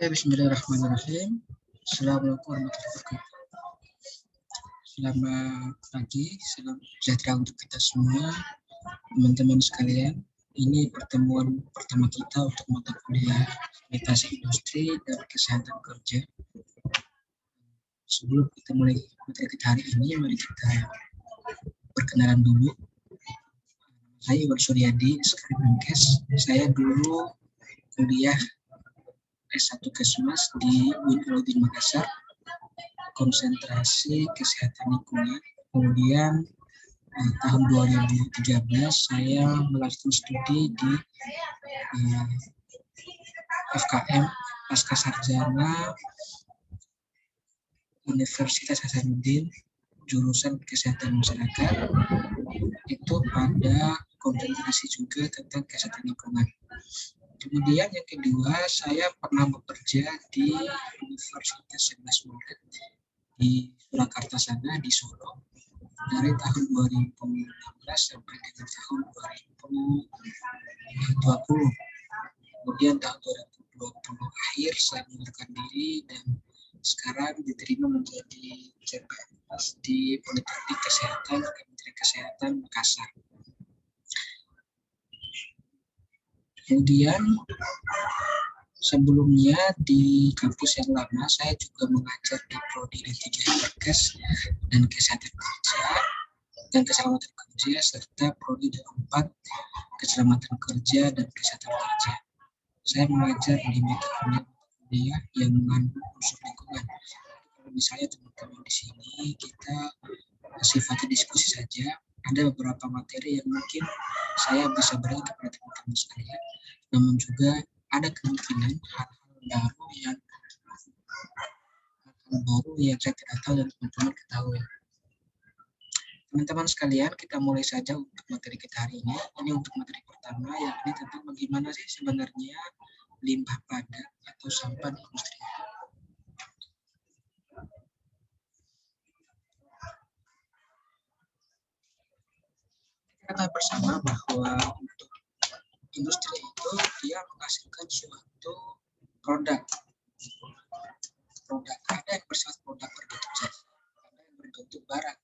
Bismillahirrahmanirrahim. Assalamualaikum warahmatullahi wabarakatuh. Selamat pagi, salam sejahtera untuk kita semua, teman-teman sekalian. Ini pertemuan pertama kita untuk mata kuliah Sanitasi Industri dan Kesehatan Kerja. Sebelum kita mulai materi kita hari ini, mari kita perkenalan dulu. Saya Iwan Suryadi, sekarang Menkes. Saya dulu kuliah S1 Kesmas di UIN Makassar, konsentrasi kesehatan lingkungan. Kemudian tahun 2013 saya melanjutkan studi di FKM Pasca Sarjana Universitas Hasanuddin, jurusan Kesehatan Masyarakat. Itu pada konsentrasi juga tentang kesehatan lingkungan. Kemudian yang kedua, saya pernah bekerja di Universitas 11 Maret di Surakarta sana, di Solo, dari tahun 2016 sampai dengan tahun 2020. Kemudian tahun 2020 akhir saya mengundurkan diri dan sekarang diterima menjadi CPNS di Politeknik Kesehatan Kementerian Kesehatan Makassar. Kemudian sebelumnya di kampus yang lama saya juga mengajar di Prodi D3 Kemenkes dan Kesehatan Kerja dan Keselamatan Kerja serta Prodi D4 Keselamatan Kerja dan Kesehatan Kerja. Saya mengajar di mata kuliah yang mengandung unsur lingkungan. Kalau misalnya teman-teman di sini kita sifatnya diskusi saja, ada beberapa materi yang mungkin saya bisa beri kepada teman-teman sekalian, namun juga ada kemungkinan hal-hal baru yang saya tidak tahu dan teman-teman ketahui. Teman-teman sekalian, kita mulai saja untuk materi kita hari ini. Ini untuk materi pertama, yakni tentang bagaimana sih sebenarnya limbah padat atau sampah di industri. Kita bersama bahwa untuk industri itu dia menghasilkan suatu produk. Ada yang bersifat produk berbentuk jasa, ada yang berbentuk barang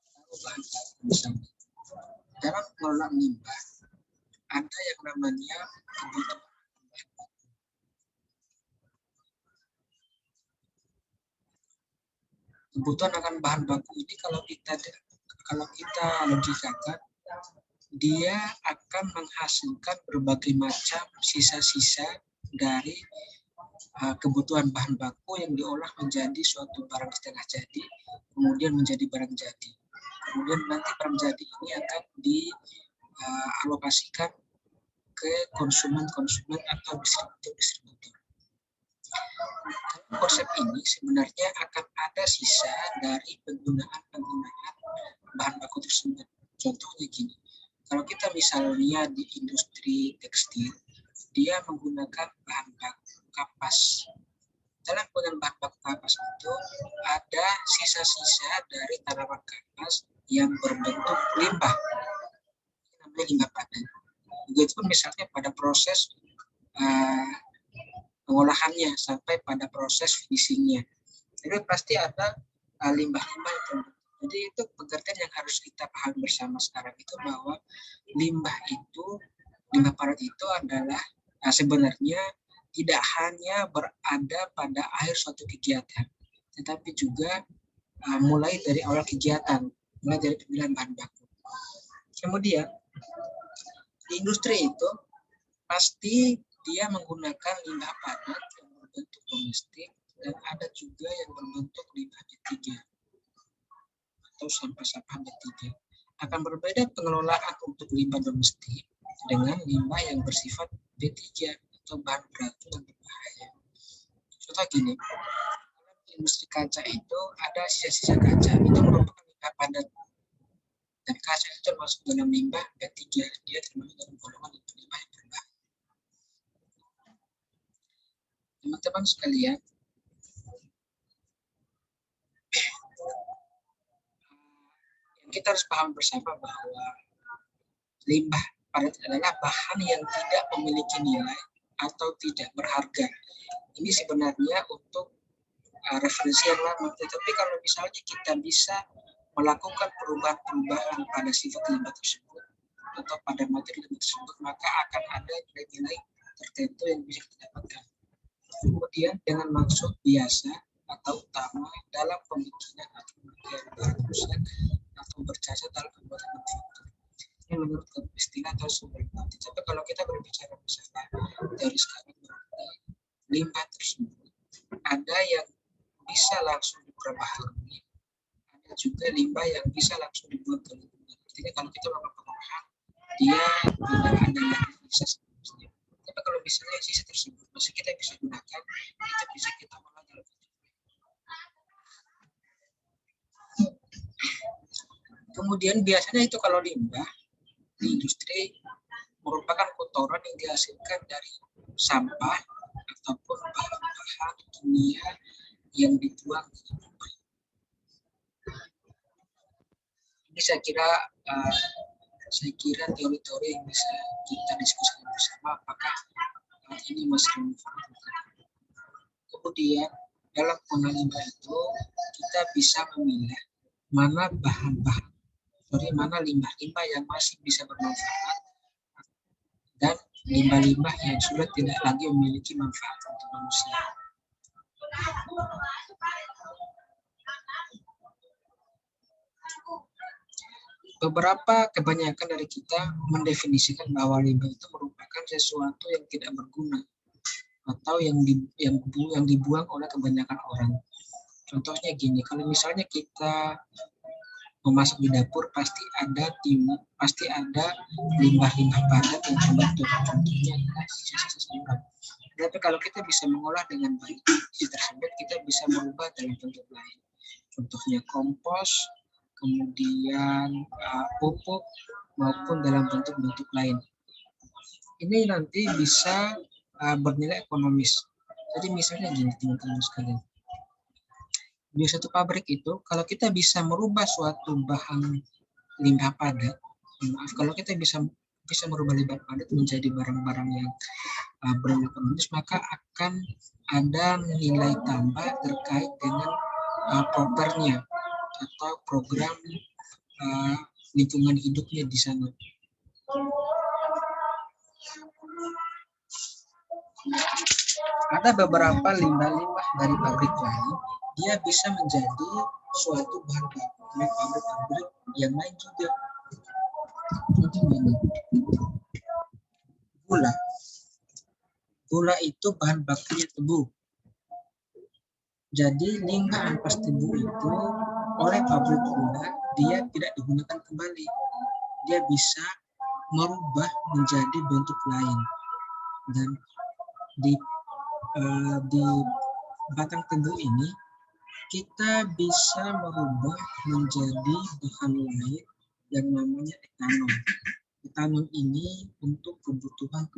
atau bahan baku misalnya. Dalam pengelolaan limbah ada yang namanya kebutuhan bahan baku. Kebutuhan akan bahan baku ini kalau kita logikakan, dia akan menghasilkan berbagai macam sisa-sisa dari kebutuhan bahan baku yang diolah menjadi suatu barang setengah jadi, kemudian menjadi barang jadi. Kemudian nanti barang jadi ini akan dialokasikan ke konsumen-konsumen atau distributor. Konsep ini sebenarnya akan ada sisa dari penggunaan bahan baku tersebut. Contohnya gini, kalau kita misalnya di industri tekstil, dia menggunakan bahan baku kapas. Dalam penggunaan bahan baku kapas itu ada sisa-sisa dari tanaman kapas yang berbentuk limbah. Ini namanya limbah padat. Begitupun misalnya pada proses pengolahannya sampai pada proses finishingnya. Jadi pasti ada limbah-limbah itu. Jadi itu pengertian yang harus kita pahami bersama sekarang itu bahwa limbah padat itu adalah sebenarnya tidak hanya berada pada akhir suatu kegiatan, tetapi juga mulai dari awal kegiatan, mulai dari pemilihan bahan baku. Kemudian di industri itu pasti dia menggunakan limbah padat yang berbentuk domestik dan ada juga yang berbentuk limbah B3 atau sampah-sampah B3. Akan berbeda pengelolaan untuk limbah domestik dengan limbah yang bersifat B3 atau bahan beracun yang berbahaya. Contoh gini, dalam industri kaca itu ada sisa-sisa kaca, itu merupakan limbah padat. Dan kaca itu termasuk dalam limbah B3, dia termasuk dalam golongan limbah yang berbahaya. Teman-teman sekalian, kita harus paham bersama bahwa limbah padat adalah bahan yang tidak memiliki nilai atau tidak berharga Ini sebenarnya untuk referensi yang lama, tetapi kalau misalnya kita bisa melakukan perubahan-perubahan pada sifat limbah tersebut atau pada materi limbah tersebut, maka akan ada nilai-nilai tertentu yang bisa kita dapatkan. Kemudian dengan maksud biasa atau utama dalam pembikinan atau pemakaian bahan rusak atau bercacat dalam pembuatan manufaktur. Ini menurut istilah atau sumber nanti. Tapi kalau kita berbicara masalah dari sekarang berarti limbah tersebut ada yang bisa langsung diperbaharui, ada juga limbah yang bisa langsung dibuang ke lingkungan. Artinya kalau kita melakukan pengolahan, dia tidak ada lagi sisa seterusnya. Tapi kalau misalnya sisa tersebut masih kita bisa gunakan, itu bisa kita olah dalam bentuk. Kemudian biasanya itu kalau limbah di industri merupakan kotoran yang dihasilkan dari sampah ataupun bahan-bahan kimia yang dibuang ke limbah. Ini saya kira teori-teori yang bisa kita diskusikan bersama apakah ini masih relevan. Kemudian dalam pengelolaan limbah itu kita bisa memilah mana mana limbah-limbah yang masih bisa bermanfaat dan limbah-limbah yang sudah tidak lagi memiliki manfaat untuk manusia. Kebanyakan dari kita mendefinisikan bahwa limbah itu merupakan sesuatu yang tidak berguna atau yang dibuang oleh kebanyakan orang. Contohnya gini, kalau misalnya kita memasak di dapur pasti ada limbah-limbah padat yang terbentuk. Contohnya adalah sisa-sisa sayuran. Tapi kalau kita bisa mengolah dengan baik sisa tersebut, kita bisa merubah dalam bentuk lain. Contohnya kompos, kemudian pupuk maupun dalam bentuk-bentuk lain. Ini nanti bisa bernilai ekonomis. Jadi misalnya gini teman-teman sekalian. Di satu pabrik itu, kalau kita bisa merubah suatu bahan limbah padat, kalau kita bisa merubah limbah padat menjadi barang-barang yang bernilai ekonomis, maka akan ada nilai tambah terkait dengan propernya atau program lingkungan hidupnya di sana. Ada beberapa limbah-limbah dari pabrik lain, dia bisa menjadi suatu bahan baku oleh pabrik-pabrik yang lain juga. Contohnya gula itu bahan bakunya tebu. Jadi limbah ampas tebu itu oleh pabrik gula dia tidak digunakan kembali. Dia bisa merubah menjadi bentuk lain. Dan di batang tebu ini kita bisa merubah menjadi bahan lain yang namanya etanol. Etanol ini untuk kebutuhan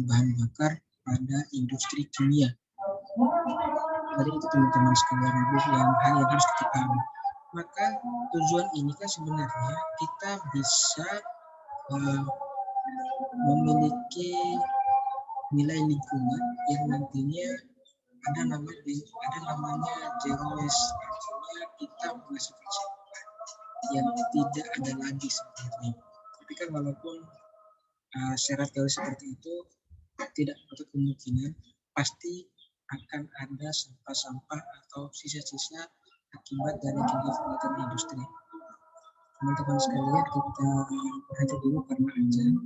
bahan bakar pada industri kimia. Jadi itu teman-teman sekalian yang harus kita pahami. Maka tujuan ini kan sebenarnya kita bisa memiliki nilai lingkungan yang nantinya ada namanya zero waste. Artinya kita menghasilkan sampah yang tidak ada lagi sebenarnya. Tapi kan walaupun secara teori seperti itu tidak ada kemungkinan, pasti akan ada sampah-sampah atau sisa-sisa akibat dari kegiatan industri. Teman-teman sekalian, kita berhenti dulu karena azan.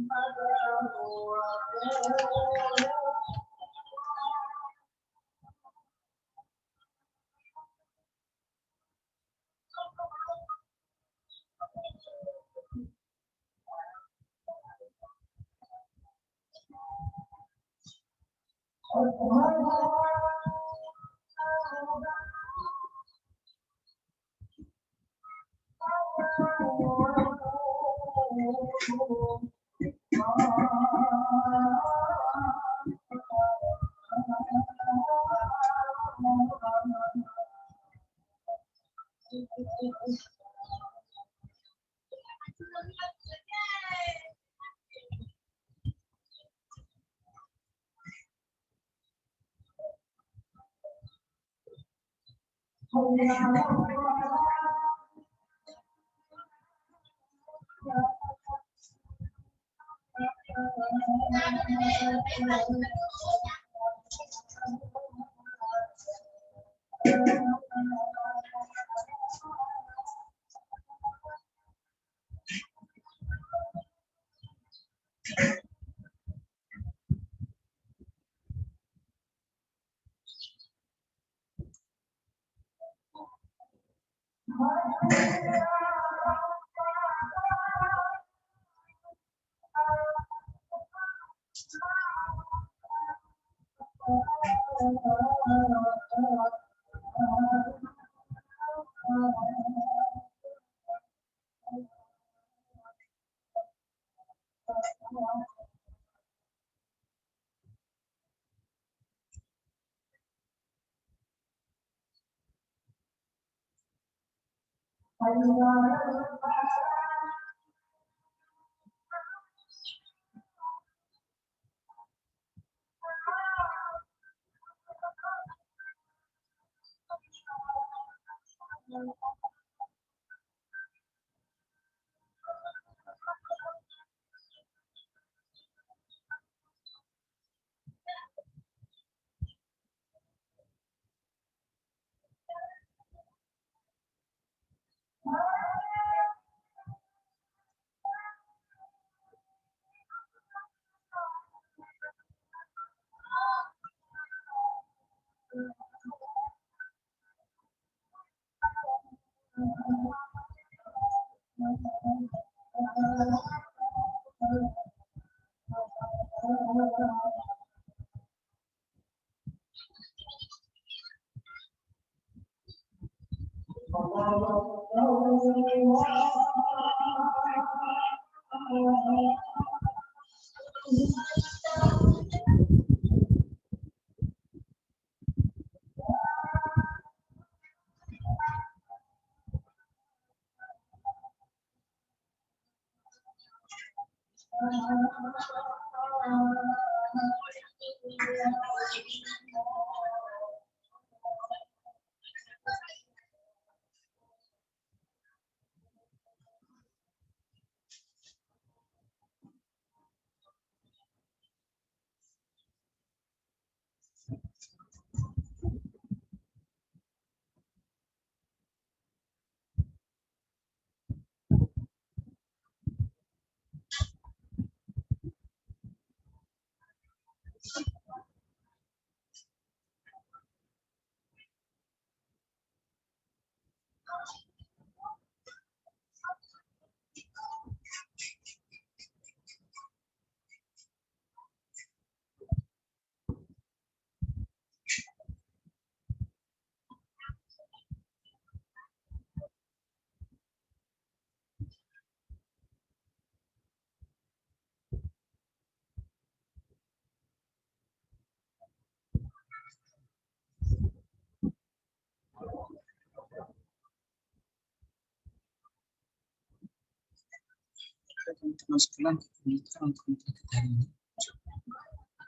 Teman-teman sekalian, kita untuk materi hari ini.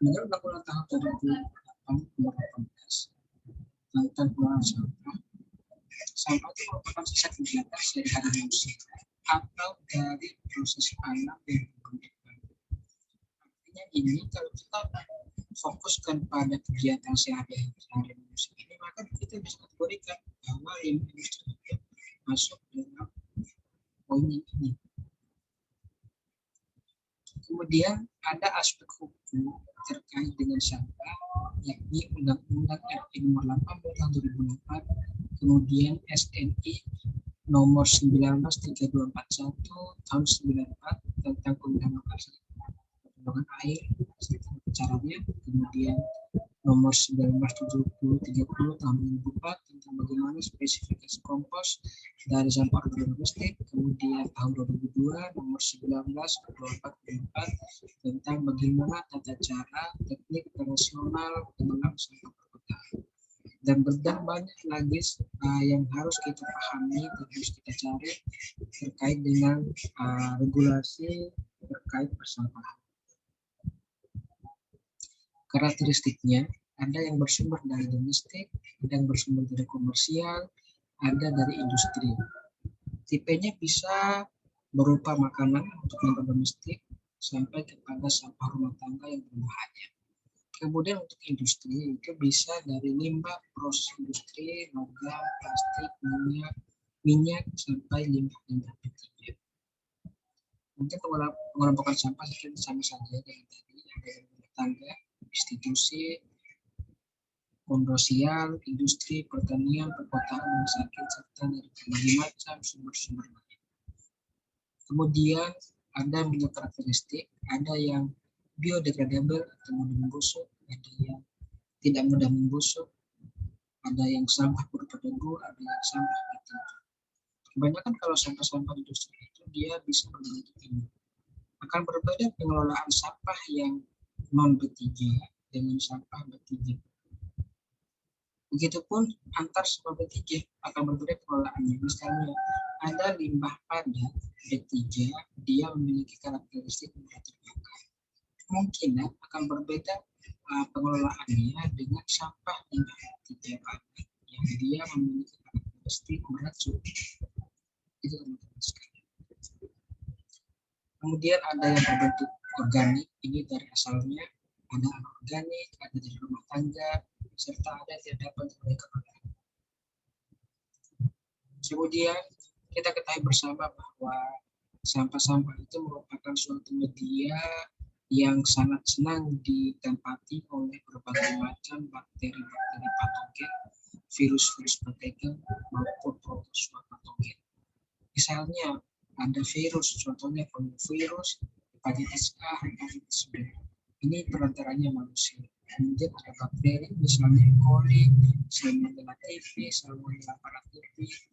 Menurut Undang-Undang tahun 2018 tentang pengelolaan sampah, sampah itu merupakan sisa kegiatan sehari-hari manusia atau dari proses alam dan lingkungan. Artinya ini kalau kita fokuskan pada kegiatan sehari-hari manusia ini, maka kita bisa kategorikan bahwa limbah industri itu masuk dalam poin ini. Kemudian ada aspek hukum terkait dengan sampah, yakni Undang-Undang RI nomor 18 tahun 2008, kemudian SNI nomor 193241 tahun 94 tentang penggunaan lokasi perlindungan air serta caranya, kemudian nomor 1970-30 tahun 2004 tentang bagaimana spesifikasi kompos dari sampah domestik, kemudian tahun 2002 nomor 19/24 tentang bagaimana tata cara teknik operasional pengelolaan sampah perkotaan. Dan banyak lagi yang harus kita pahami dan harus kita cari terkait dengan regulasi terkait persampahan. Karakteristiknya Ada yang bersumber dari domestik, ada yang bersumber dari komersial, ada dari industri. Tipenya bisa berupa makanan untuk limbah domestik sampai kepada sampah rumah tangga yang berbahaya. Kemudian untuk industri itu bisa dari limbah proses industri, logam, plastik, minyak sampai limbah-limbah P3. Mungkin pengelompokan sampah sama saja dengan tadi, ada yang rumah tangga, institusi, sosial, industri, pertanian, perkotaan, rumah sakit, serta dari berbagai macam sumber-sumber lain. Kemudian ada minyak karakteristik, ada yang biodegradable atau mudah membusuk, ada yang tidak mudah membusuk, ada yang sampah berupa debu, ada yang sampah B3. Kebanyakan kalau sampah-sampah industri itu dia bisa berbentuk ini. Akan berbeda pengelolaan sampah yang non B3 dengan sampah B3. Begitupun antar sampah B3 akan berbeda pengelolaannya. Misalnya ada limbah padat B3, dia memiliki karakteristik mudah terbakar. Kemungkinan akan berbeda pengelolaannya dengan sampah limbah B3 padat yang dia memiliki karakteristik beracun. Itu teman-teman sekalian. Kemudian ada yang berbentuk organik, ini dari asalnya, ada anorganik, ada dari rumah tangga, serta ada yang tidak dapat dikembangkan. Kemudian kita ketahui bersama bahwa sampah-sampah itu merupakan suatu media yang sangat senang ditempati oleh berbagai macam bakteri-bakteri patogen, virus-virus patogen maupun protozoa patogen. Misalnya ada virus, contohnya poliovirus, hepatitis A, hepatitis B. Ini perantaranya manusia. Kemudian ada bakteri, misalnya E. coli, Salmonella typhus, Salmonella paratyphus,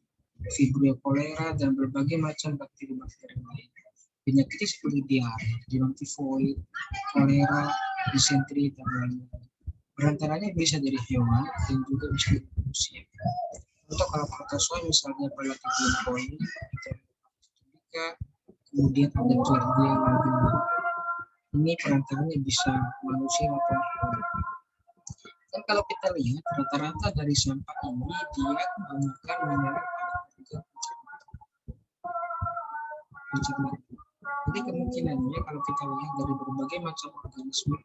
Vibrio cholera, dan berbagai macam bakteri-bakteri lain. Penyakit seperti diare, demam tifoid, kolera, disentri, dan lain-lain. Perantaranya bisa dari hewan dan juga bisa dari manusia. Untuk kalau protozoa misalnya Palatinum coli, kemudian ada Giardia lambina. Ini perantaranya bisa manusia maupun hewan. Dan kalau kita lihat rata-rata dari sampah ini dia kebanyakan menyerang pada pencernaan. Jadi kemungkinannya kalau kita lihat dari berbagai macam organisme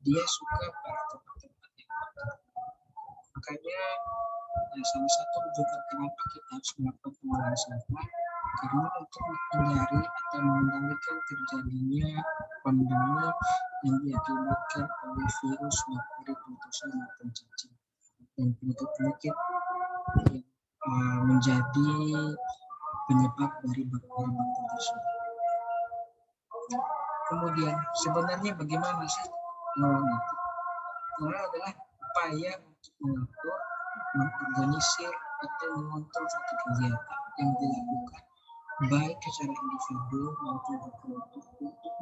dia suka pada tempat-tempat yang kotor. Makanya salah satu rujukan kenapa kita harus melakukan pengolahan sampah karena untuk menghindari atau mengendalikan terjadinya pandemi yang diakibatkan oleh virus, bakteri, protozoa maupun cacing dan penyakit-penyakit yang menjadi penyebab dari bakteri-bakteri tersebut. Kemudian sebenarnya bagaimana sih pengelolaan itu? Pengelolaan adalah upaya untuk mengatur, mengorganisir atau mengontrol suatu kegiatan yang dilakukan baik secara individu maupun berkelompok untuk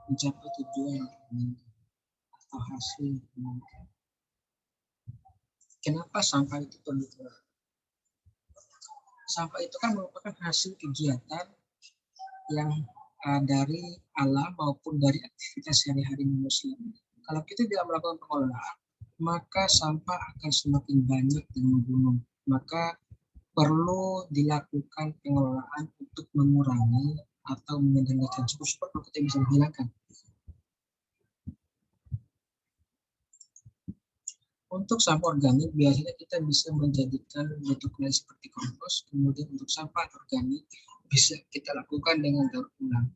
mencapai tujuan yang diinginkan atau hasil yang diinginkan. Kenapa sampah itu perlu dikelola? Sampah itu kan merupakan hasil kegiatan yang dari alam maupun dari aktivitas sehari-hari manusia. Kalau kita tidak melakukan pengelolaan, maka sampah akan semakin banyak dan menggunung. Maka perlu dilakukan pengelolaan untuk mengurangi atau mengendalikan supaya kita bisa menghilangkan. Untuk sampah organik biasanya kita bisa menjadikan bentuk lain seperti kompos. Kemudian untuk sampah organik bisa kita lakukan dengan daur ulang.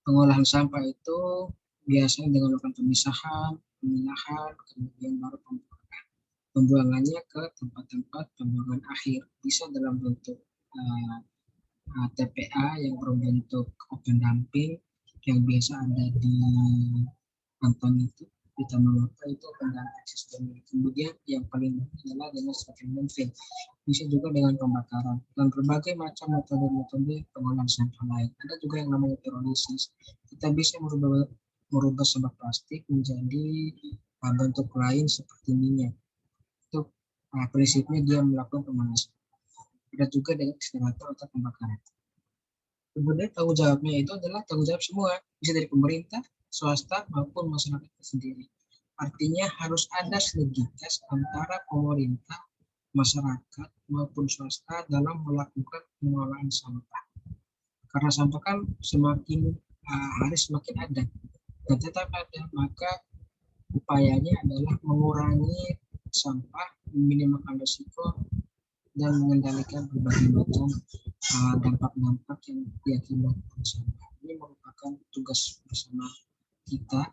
Pengolahan sampah itu biasanya dengan melakukan pemisahan, pemilahan, kemudian baru pembuangan. Pembuangannya ke tempat-tempat pembuangan akhir, bisa dalam bentuk TPA yang berbentuk open dumping yang biasa ada di Anton itu, di Taman Mata itu open dumping sistemnya. Kemudian yang paling adalah dengan sistem landfill, bisa juga dengan pembakaran dan berbagai macam metode-metode pengolahan sampah lain. Ada juga yang namanya pirolisis. Kita bisa merubah sampah plastik menjadi bentuk lain seperti minyak. Itu prinsipnya dia melakukan pemanasan. Ada juga dengan insinerator atau pembakaran. Kemudian tanggung jawabnya itu adalah tanggung jawab semua, bisa dari pemerintah, swasta maupun masyarakat sendiri. Artinya harus ada sinergitas antara pemerintah, masyarakat maupun swasta dalam melakukan pengelolaan sampah. Karena sampah kan semakin hari semakin ada dan tetap ada, maka upayanya adalah mengurangi sampah, meminimalkan risiko, dan mengendalikan berbagai macam dampak-dampak yang diakibatkan sampah. Ini merupakan tugas bersama kita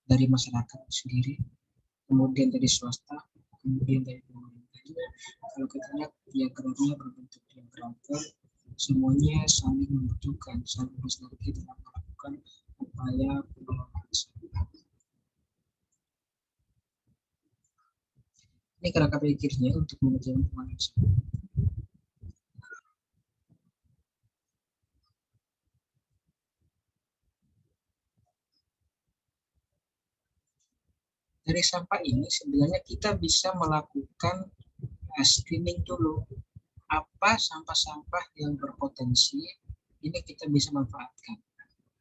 dari masyarakat sendiri, kemudian dari swasta, kemudian dari pemerintah. Jadi kalau kita lihat diagramnya berbentuk diagram semuanya saling membutuhkan, saling bersinergi dalam melakukan upaya pengelolaan sampah. Ini cara pikirnya untuk manajemen pengelolaan sampah. Dari sampah ini sebenarnya kita bisa melakukan screening dulu. Apa sampah-sampah yang berpotensi ini kita bisa manfaatkan.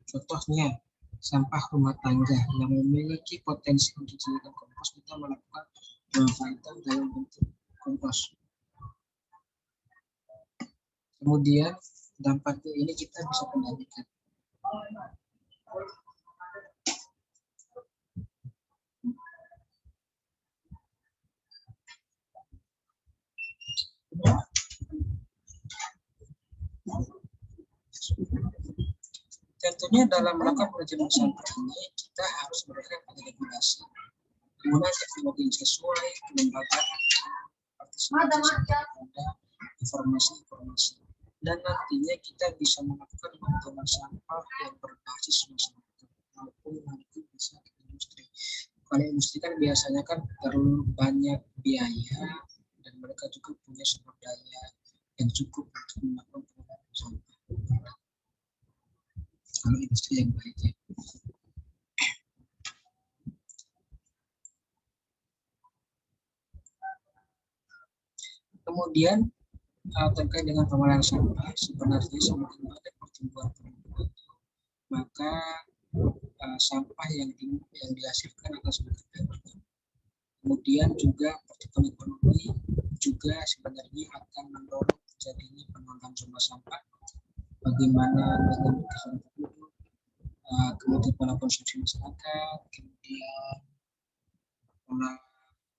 Contohnya, sampah rumah tangga yang memiliki potensi untuk dijadikan kompos, kita melakukan pemanfaatan dalam bentuk kompos. Kemudian dampaknya ini kita bisa kendalikan. Tentunya dalam melakukan manajemen sampah ini kita harus berdasarkan pada regulasi, kemudian teknologi yang sesuai, kelembagaan, partisipasi pada informasi-informasi, dan nantinya kita bisa melakukan pengolahan sampah yang berbasis masyarakat maupun nanti bisa ke industri. Kalau industri kan biasanya kan perlu banyak biaya dan mereka juga punya sumber daya yang cukup untuk melakukan pengolahan sampah. Kalau industri yang baik ya. Kemudian terkait dengan pengolahan sampah, sebenarnya semakin banyak pertumbuhan penduduk, maka sampah yang dihasilkan akan semakin banyak. Kemudian juga pertumbuhan ekonomi juga sebenarnya akan mendorong terjadinya penambahan jumlah sampah. Bagaimana dengan kehidupan penduduk, kemudian pola konsumsi masyarakat, kemudian pola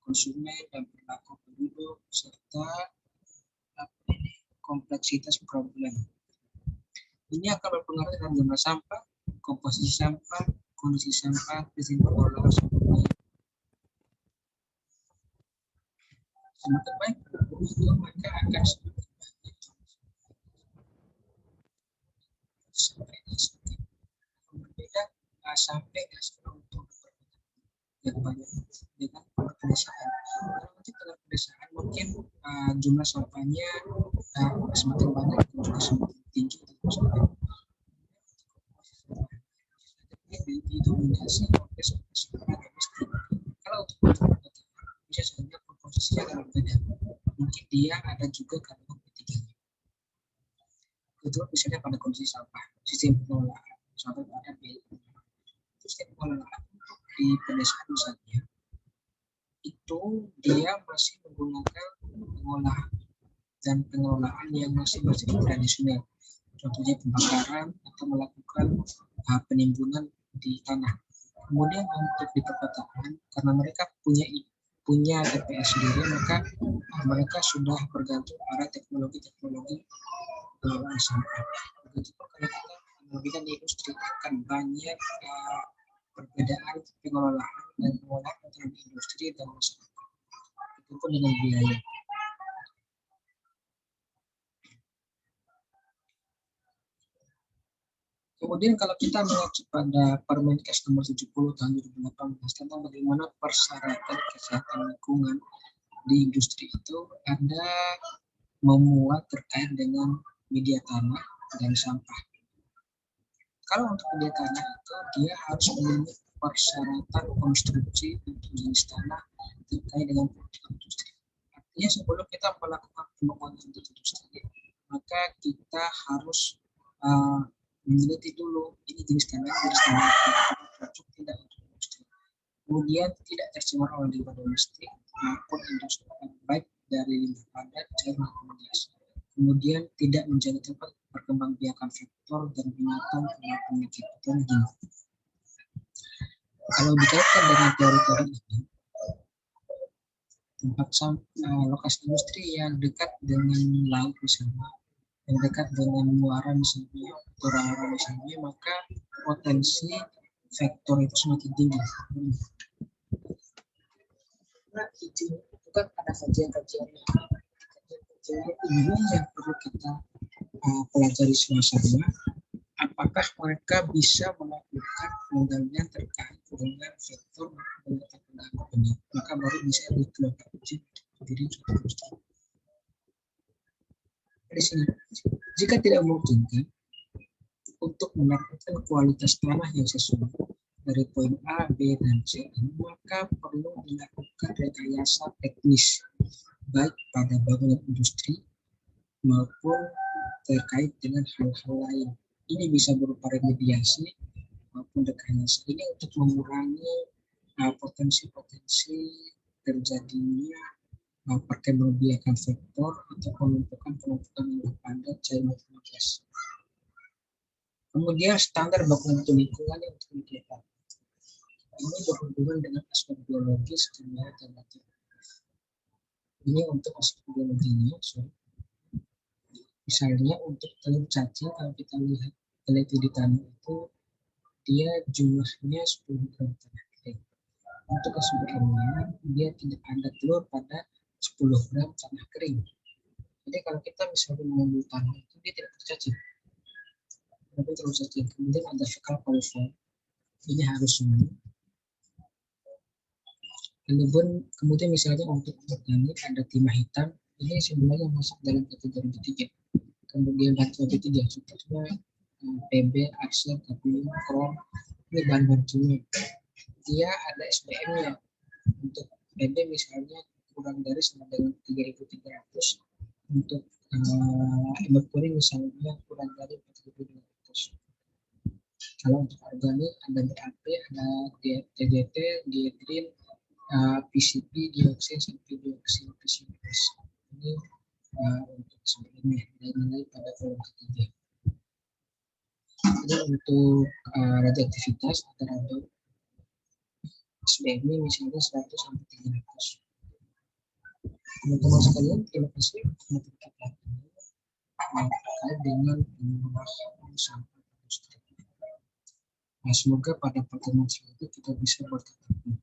konsumen dan perilaku penduduk, serta kompleksitas problem. Ini akan berpengaruh terhadap jumlah sampah, komposisi sampah, kondisi sampah, izin pengelolaan sampah. Semakin baik itu maka akan semakin banyak sampai berbeda sampai untuk yang banyak dengan pedesaan. Kalau nanti dengan pedesaan mungkin jumlah sampahnya semakin banyak dan juga semakin tinggi sampai didominasi oleh sampah domestik. Kalau untuk bisa saja komposisinya akan berbeda. Mungkin dia ada juga kandungan ketiganya. Itu misalnya pada kondisi sampah, sistem pengelolaan sampai pada biaya pengelolaan. Sistem pengelolaan di pedesaan misalnya itu dia masih menggunakan pengolahan dan pengelolaan yang masih bersifat tradisional, contohnya pembakaran atau melakukan penimbunan di tanah. Kemudian untuk di perkotaan, karena mereka punya TPS sendiri, maka mereka sudah bergantung pada teknologi pengelolaan sampah. Begitu kalau kita analogikan di industri akan banyak perbedaan pengelolaan dan pengolahan antara industri dan masyarakat. Itu pun dengan biaya. Kemudian kalau kita mengacu pada Permenkes nomor 70 tahun 2018 tentang bagaimana persyaratan kesehatan lingkungan di industri itu ada memuat terkait dengan media tanah dan sampah. Kalau untuk media tanah itu dia harus memenuhi persyaratan konstruksi untuk jenis tanah terkait dengan produk industri. Artinya sebelum kita melakukan pembangunan industri, maka kita harus meneliti dulu ini jenis kandang cocok tidak untuk industri. Kemudian tidak tercemar oleh limbah domestik maupun industri, baik dari limbah padat, cair maupun gas. Kemudian tidak menjadi tempat perkembangbiakan vektor dan binatang penyakit tinggi. Kalau dikaitkan dengan teori-teori ini, tempat lokasi industri yang dekat dengan laut misalnya, yang dekat dengan muara misalnya, orang-orang misalnya, maka potensi vektor itu semakin tinggi. Nah, itu kan ada kajian-kajian ini yang perlu kita pelajari suasana. Apakah mereka bisa melakukan pengendalian terkait dengan vektor ini, maka baru bisa dikeluarkan izin diri industri. Di sini, jika tidak memungkinkan untuk mendapatkan kualitas tanah yang sesuai dari poin A, B, dan C, maka perlu dilakukan rekayasa teknis baik pada bangunan industri maupun terkait dengan hal-hal lain. Ini bisa berupa remediasi maupun rekayasa. Ini untuk mengurangi potensi-potensi terjadinya perkembangbiakan vektor atau penumpukan limbah padat, cair maupun gas. Kemudian standar baku mutu lingkungan yang untuk dilihat. Ini berhubungan dengan aspek biologis, kimia, dan material. Ini untuk aspek biologinya. Misalnya untuk telur cacing, kalau kita lihat teliti di tanah itu, dia jumlahnya 10 gram tanah kering. Untuk kesimpulannya, dia tidak ada telur pada 10 gram tanah kering. Jadi kalau kita misalnya mengambil tanah itu, dia tidak tercacing. Tapi telur cacing. Kemudian ada fekal koliform. Ini harus semua. Kemudian misalnya untuk organik ada timah hitam. Ini sebenarnya masuk dalam kategori ketiga. Kemudian batu ketiga, contohnya PB, arsir, kapur, krom, ini bahan-bahan kimia. Dia ada SBM-nya. Untuk PB misalnya kurang dari sama dengan 3.300. Untuk merkuri misalnya kurang dari 4.200. Kalau untuk organik ada BAP, ada TDT, dietrin, PCB, dioksin, sulfur, PCBs. Ini untuk sebelumnya nilai pada kolom ketiga. Jadi untuk radioaktivitas antara SBM misalnya 100 sampai 300. Teman-teman sekalian, terima kasih untuk kita terkait dengan pengolahan sampah industri. Nah, semoga pada pertemuan selanjutnya kita bisa bertemu.